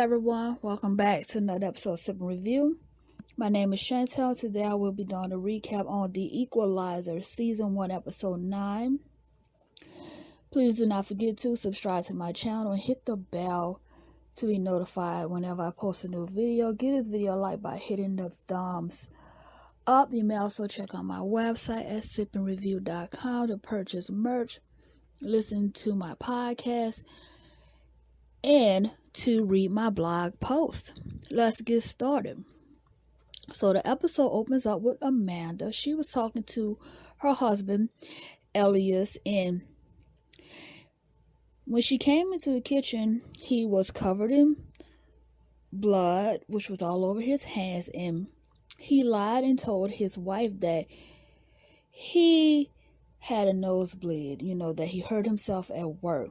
everyone, welcome back to another episode of SipNReview. My name is Chantel. Today I will be doing a recap on The Equalizer Season 1 Episode 9. Please do not forget to subscribe to my channel and hit the bell to be notified whenever I post a new video. Give this video a like by hitting the thumbs up. You may also check out my website at SipNReview.com to purchase merch, listen to my podcast, and to read my blog post. Let's get started. So the episode opens up with Amanda. She was talking to her husband, Elias, and when she came into the kitchen, he was covered in blood, which was all over his hands, and he lied and told his wife that he had a nosebleed, that he hurt himself at work.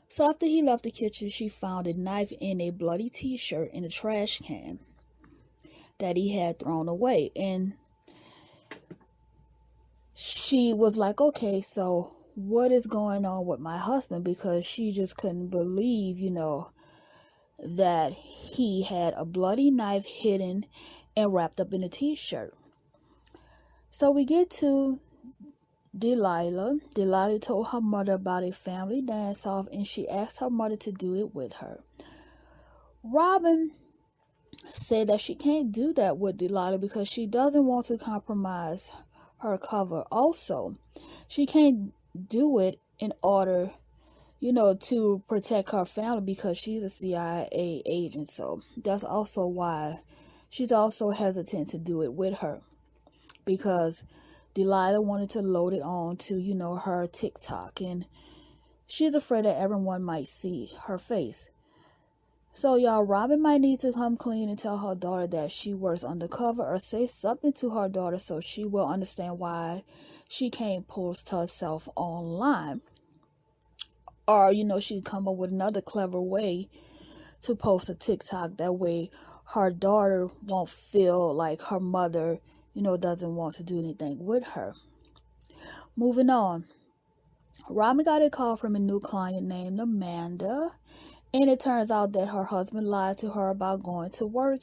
So after he left the kitchen, she found a knife in a bloody t-shirt in a trash can that he had thrown away. And she was like, okay, so what is going on with my husband? Because she just couldn't believe, that he had a bloody knife hidden and wrapped up in a t-shirt. So we get to Delilah. Delilah told her mother about a family dance-off, and she asked her mother to do it with her. Robin said that she can't do that with Delilah because she doesn't want to compromise her cover. Also, she can't do it in order, to protect her family because she's a CIA agent. So that's also why she's also hesitant to do it with her, because Delilah wanted to load it on to, her TikTok, and she's afraid that everyone might see her face. So, y'all, Robin might need to come clean and tell her daughter that she works undercover, or say something to her daughter so she will understand why she can't post herself online. Or, she can come up with another clever way to post a TikTok. That way her daughter won't feel like her mother doesn't want to do anything with her. Moving on. Robin got a call from a new client named Amanda, and it turns out that her husband lied to her about going to work,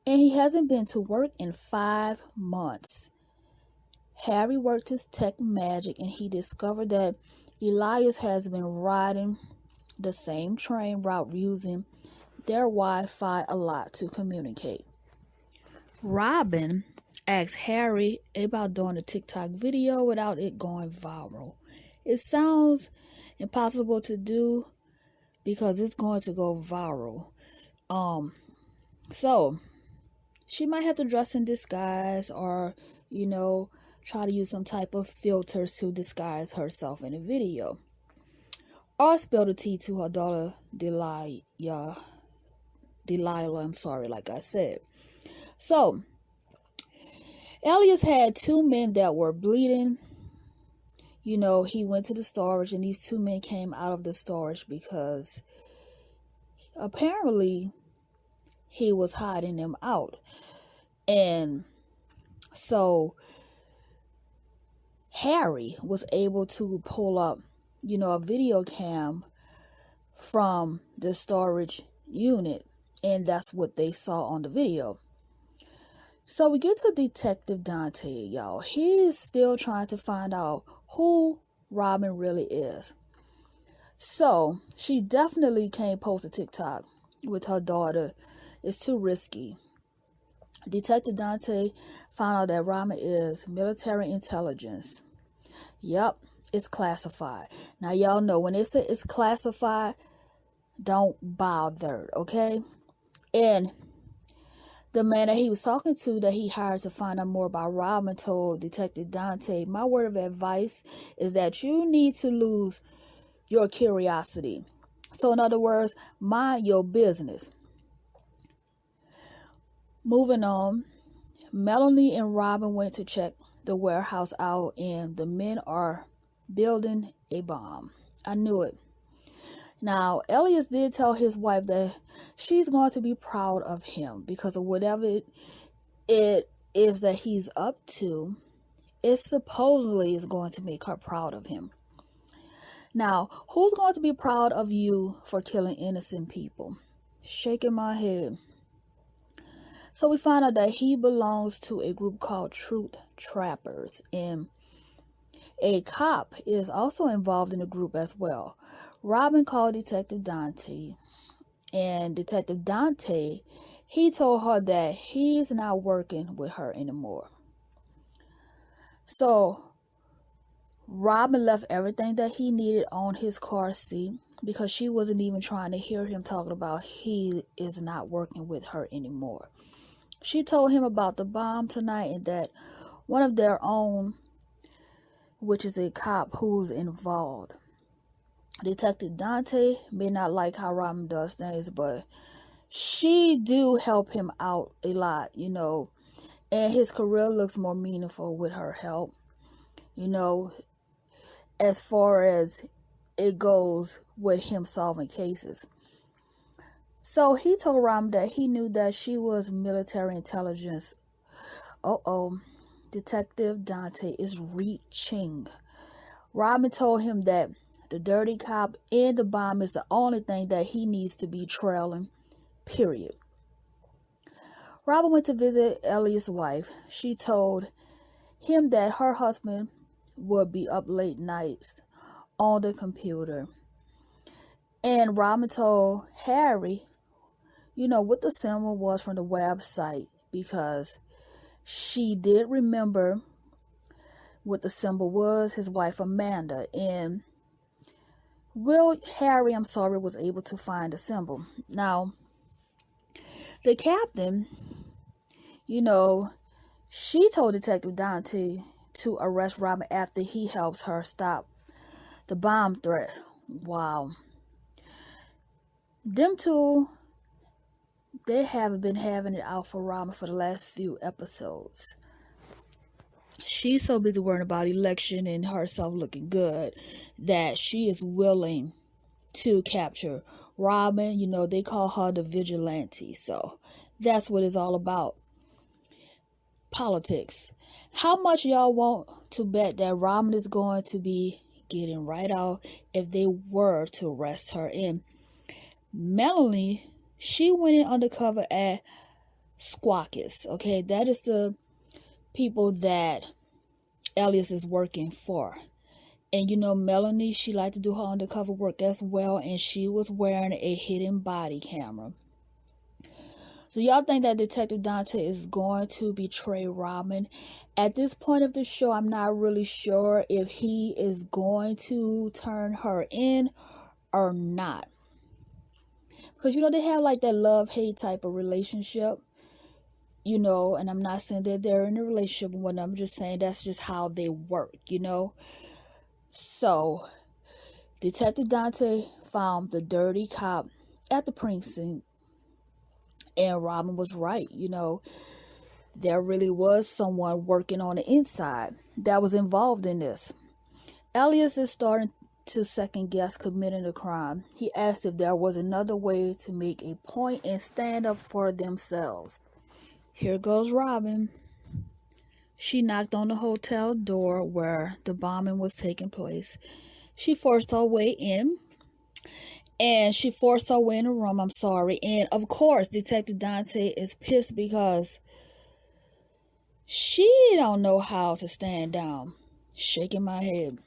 and he hasn't been to work in 5 months. Harry worked his tech magic, and he discovered that Elias has been riding the same train route using their Wi-Fi a lot to communicate. Robin asked Harry about doing a TikTok video without it going viral. It sounds impossible to do because it's going to go viral. So she might have to dress in disguise, or try to use some type of filters to disguise herself in a video, or spill the tea to her daughter Delilah. I'm sorry, like I said. So Elias had 2 men that were bleeding. He went to the storage, and these 2 men came out of the storage because apparently he was hiding them out. And so Harry was able to pull up, a video cam from the storage unit, and that's what they saw on the video. So we get to Detective Dante, y'all. He is still trying to find out who Robin really is. So she definitely can't post a TikTok with her daughter. It's too risky. Detective Dante found out that Robin is military intelligence. Yep, it's classified. Now, y'all know when they say it's classified, don't bother, okay? And the man that he was talking to, that he hired to find out more about Robin, told Detective Dante, my word of advice is that you need to lose your curiosity. So in other words, mind your business. Moving on, Melanie and Robin went to check the warehouse out, and the men are building a bomb. I knew it. Now, Elias did tell his wife that she's going to be proud of him because of whatever it is that he's up to. It supposedly is going to make her proud of him. Now, who's going to be proud of you for killing innocent people? Shaking my head. So we find out that he belongs to a group called Truth Trappers, and a cop is also involved in the group as well. Robin called Detective Dante, and Detective Dante, he told her that he's not working with her anymore. So Robin left everything that he needed on his car seat because she wasn't even trying to hear him talking about he is not working with her anymore. She told him about the bomb tonight and that one of their own, which is a cop who's involved. Detective Dante may not like how Robin does things, but she do help him out a lot, and his career looks more meaningful with her help, as far as it goes with him solving cases. So he told Robin that he knew that she was military intelligence. Detective Dante is reaching. Robin told him that the dirty cop and the bomb is the only thing that he needs to be trailing, period. Robin went to visit Elias' wife. She told him that her husband would be up late nights on the computer. And Robin told Harry, what the symbol was from the website, because she did remember what the symbol was, his wife Amanda. And Harry was able to find the symbol. Now, the captain, she told Detective Dante to arrest Robin after he helps her stop the bomb threat. Wow. Them two, they have been having it out for Robin for the last few episodes. She's so busy worrying about election and herself looking good that she is willing to capture Robin. They call her the vigilante. So that's what it's all about. Politics. How much y'all want to bet that Robin is going to be getting right out if they were to arrest her? And Melanie, she went in undercover at Squawkus. Okay, that is the people that Elias is working for. And Melanie, she liked to do her undercover work as well, and she was wearing a hidden body camera. So y'all think that Detective Dante is going to betray Robin? At this point of the show, I'm not really sure if he is going to turn her in or not. Because, they have like that love-hate type of relationship. And I'm not saying that they're in a relationship with them. I'm just saying that's just how they work, So, Detective Dante found the dirty cop at the precinct. And Robin was right, there really was someone working on the inside that was involved in this. Elias is starting to second guess committing the crime. He asked if there was another way to make a point and stand up for themselves. Here goes Robin. She knocked on the hotel door where the bombing was taking place. She forced her way in. And she forced her way in the room, And of course, Detective Dante is pissed because she don't know how to stand down. Shaking my head.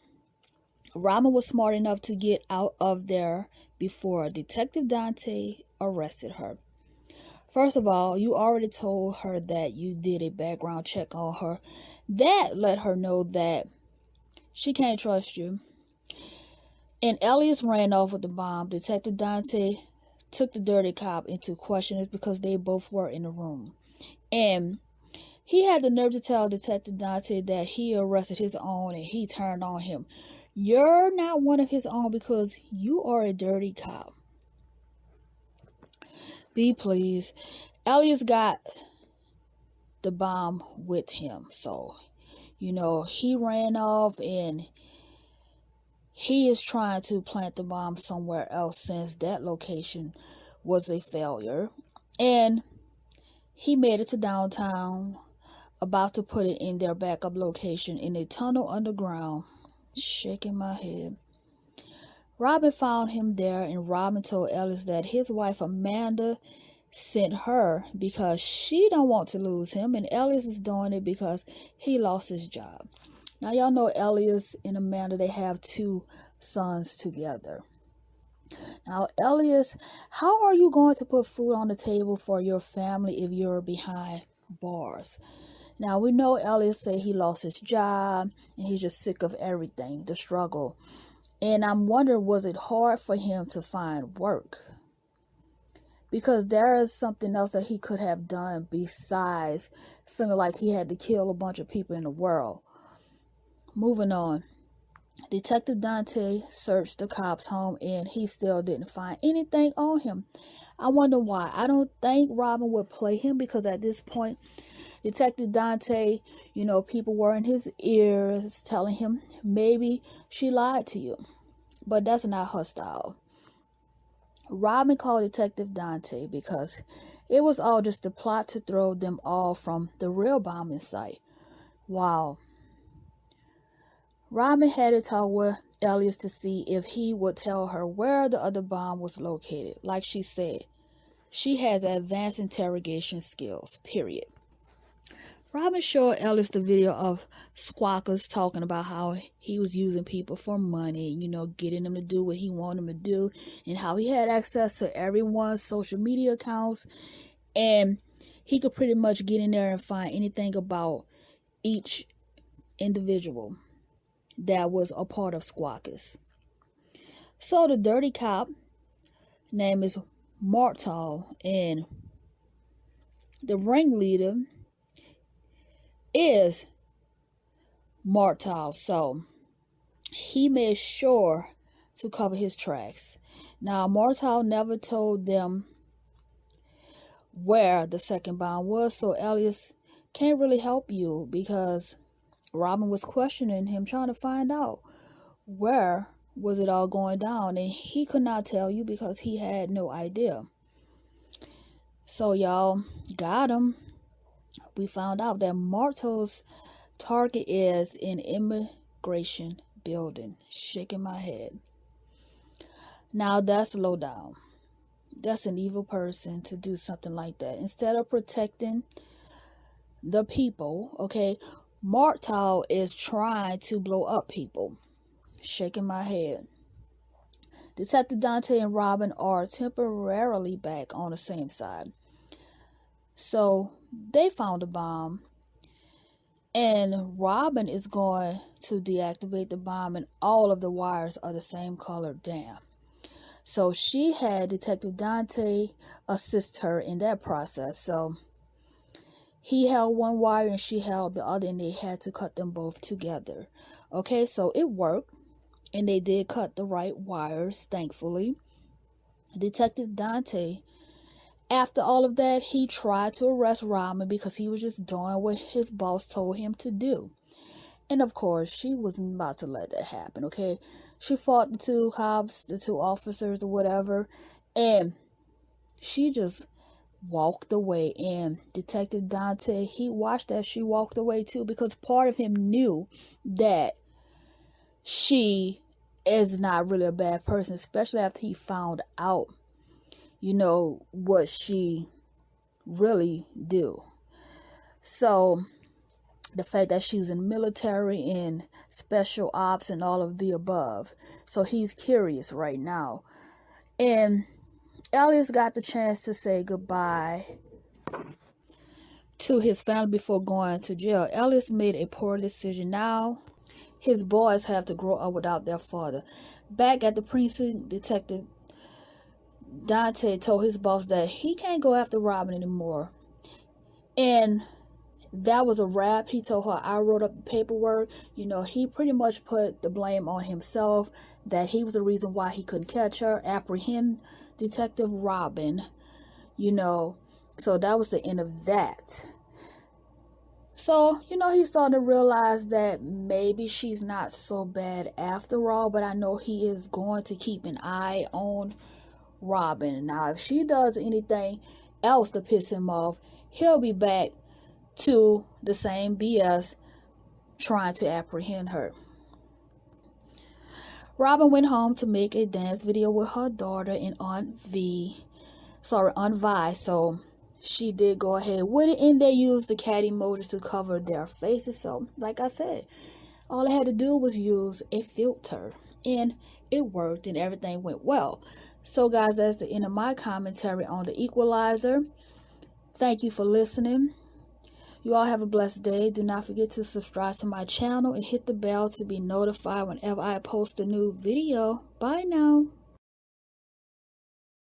Robin was smart enough to get out of there before Detective Dante arrested her. First of all, you already told her that you did a background check on her. That let her know that she can't trust you. And Elias ran off with the bomb. Detective Dante took the dirty cop into questioning because they both were in the room. And he had the nerve to tell Detective Dante that he arrested his own and he turned on him. You're not one of his own because you are a dirty cop. Be pleased. Elias got the bomb with him. So, he ran off and he is trying to plant the bomb somewhere else since that location was a failure. And he made it to downtown, about to put it in their backup location in a tunnel underground. Shaking my head. Robin found him there, and Robin told Elias that his wife Amanda sent her because she don't want to lose him, and Elias is doing it because he lost his job. Now y'all know Elias and Amanda, they have 2 sons together. Now Elias, how are you going to put food on the table for your family if you're behind bars? Now we know Elias said he lost his job and he's just sick of everything, the struggle. And I'm wondering, was it hard for him to find work? Because there is something else that he could have done besides feeling like he had to kill a bunch of people in the world. Moving on. Detective Dante searched the cop's home and he still didn't find anything on him. I wonder why. I don't think Robin would play him because at this point, Detective Dante, people were in his ears telling him maybe she lied to you. But that's not her style. Robin called Detective Dante because it was all just a plot to throw them all from the real bombing site. Wow. Robin had to talk with Elias to see if he would tell her where the other bomb was located. Like she said, she has advanced interrogation skills, period. Robin showed Elias the video of Squawkers talking about how he was using people for money, getting them to do what he wanted them to do, and how he had access to everyone's social media accounts, and he could pretty much get in there and find anything about each individual that was a part of Squawkers. So the dirty cop name is Martal, and the ringleader is Martal. So he made sure to cover his tracks. Now Martal never told them where the second bomb was, so Elias can't really help you because Robin was questioning him, trying to find out where was it all going down, and he could not tell you because he had no idea. So y'all got him. We found out that Martal's target is an immigration building. Shaking my head. Now that's low down. That's an evil person to do something like that. Instead of protecting the people, okay, Martal is trying to blow up people. Shaking my head. Detective Dante and Robin are temporarily back on the same side. So they found a bomb, and Robin is going to deactivate the bomb, and all of the wires are the same color. Damn. So she had Detective Dante assist her in that process. So he held one wire and she held the other, and they had to cut them both together. Okay, so it worked, and they did cut the right wires, thankfully. Detective Dante, after all of that, he tried to arrest Robin because he was just doing what his boss told him to do. And of course, she wasn't about to let that happen, okay? She fought the 2 cops, the 2 officers or whatever, and she just walked away. And Detective Dante, he watched as she walked away too, because part of him knew that she is not really a bad person, especially after he found out what she really do. So the fact that she was in military and special ops and all of the above. So he's curious right now. And Elias got the chance to say goodbye to his family before going to jail. Elias made a poor decision. Now his boys have to grow up without their father. Back at the precinct, Detective Dante told his boss that he can't go after Robin anymore. And that was a wrap. He told her, I wrote up the paperwork. He pretty much put the blame on himself, that he was the reason why he couldn't catch her, apprehend Detective Robin, So that was the end of that. So, he's starting to realize that maybe she's not so bad after all, but I know he is going to keep an eye on Robin. Now, if she does anything else to piss him off, he'll be back to the same BS trying to apprehend her. Robin went home to make a dance video with her daughter and Aunt Vi. So she did go ahead with it, and they used the cat emojis to cover their faces. So like I said, all I had to do was use a filter, and it worked, and everything went well. So guys, that's the end of my commentary on the Equalizer. Thank you for listening. You all have a blessed day. Do not forget to subscribe to my channel and hit the bell to be notified whenever I post a new video. Bye now.